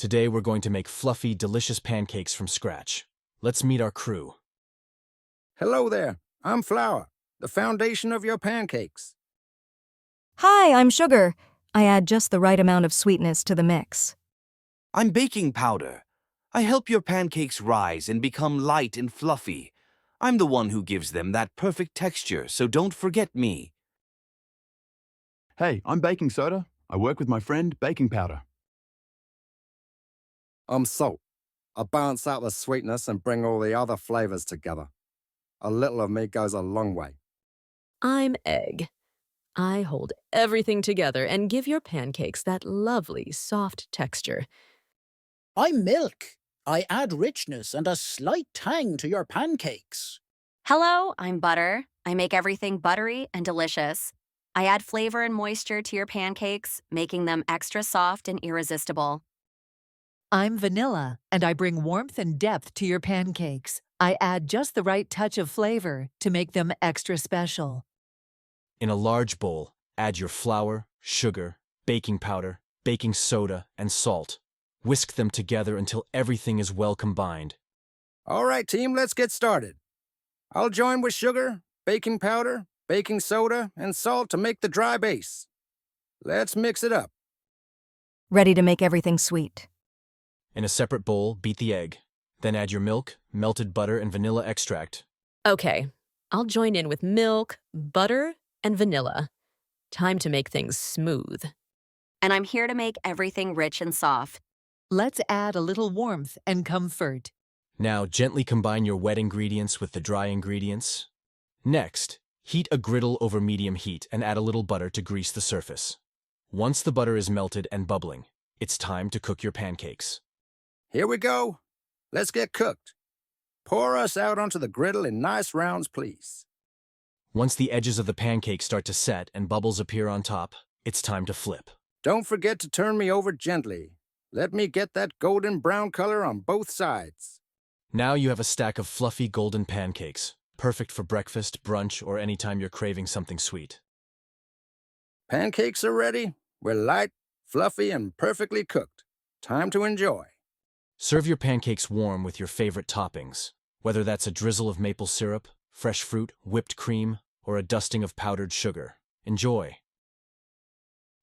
Today we're going to make fluffy, delicious pancakes from scratch. Let's meet our crew. Hello there. I'm Flour, the foundation of your pancakes. Hi, I'm Sugar. I add just the right amount of sweetness to the mix. I'm baking powder. I help your pancakes rise and become light and fluffy. I'm the one who gives them that perfect texture, so don't forget me. Hey, I'm baking soda. I work with my friend Baking Powder. I'm Salt. I balance out the sweetness and bring all the other flavors together. A little of me goes a long way. I'm Egg. I hold everything together and give your pancakes that lovely, soft texture. I'm Milk. I add richness and a slight tang to your pancakes. Hello, I'm Butter. I make everything buttery and delicious. I add flavor and moisture to your pancakes, making them extra soft and irresistible. I'm Vanilla, and I bring warmth and depth to your pancakes. I add just the right touch of flavor to make them extra special. In a large bowl, add your flour, sugar, baking powder, baking soda, and salt. Whisk them together until everything is well combined. All right, team, let's get started. I'll join with sugar, baking powder, baking soda, and salt to make the dry base. Let's mix it up. Ready to make everything sweet. In a separate bowl, beat the egg. Then add your milk, melted butter, and vanilla extract. Okay, I'll join in with milk, butter, and vanilla. Time to make things smooth. And I'm here to make everything rich and soft. Let's add a little warmth and comfort. Now, gently combine your wet ingredients with the dry ingredients. Next, heat a griddle over medium heat and add a little butter to grease the surface. Once the butter is melted and bubbling, it's time to cook your pancakes. Here we go. Let's get cooked. Pour us out onto the griddle in nice rounds, please. Once the edges of the pancake start to set and bubbles appear on top, it's time to flip. Don't forget to turn me over gently. Let me get that golden brown color on both sides. Now you have a stack of fluffy golden pancakes, perfect for breakfast, brunch, or anytime you're craving something sweet. Pancakes are ready. We're light, fluffy, and perfectly cooked. Time to enjoy. Serve your pancakes warm with your favorite toppings, whether that's a drizzle of maple syrup, fresh fruit, whipped cream, or a dusting of powdered sugar. Enjoy.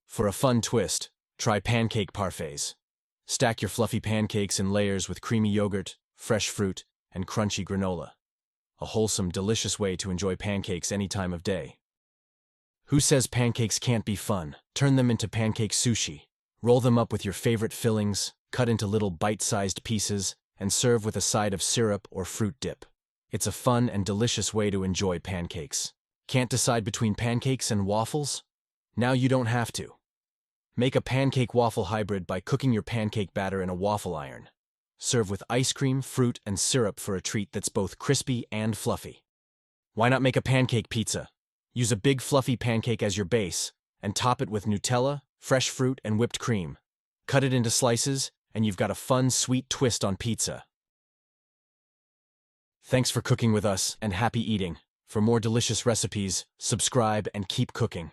For a fun twist, try pancake parfaits. Stack your fluffy pancakes in layers with creamy yogurt, fresh fruit, and crunchy granola. A wholesome, delicious way to enjoy pancakes any time of day. Who says pancakes can't be fun? Turn them into pancake sushi. Roll them up with your favorite fillings, cut into little bite-sized pieces, and serve with a side of syrup or fruit dip. It's a fun and delicious way to enjoy pancakes. Can't decide between pancakes and waffles? Now you don't have to. Make a pancake-waffle hybrid by cooking your pancake batter in a waffle iron. Serve with ice cream, fruit, and syrup for a treat that's both crispy and fluffy. Why not make a pancake pizza? Use a big fluffy pancake as your base, and top it with Nutella, fresh fruit, and whipped cream. Cut it into slices, and you've got a fun, sweet twist on pizza. Thanks for cooking with us, and happy eating. For more delicious recipes, subscribe and keep cooking.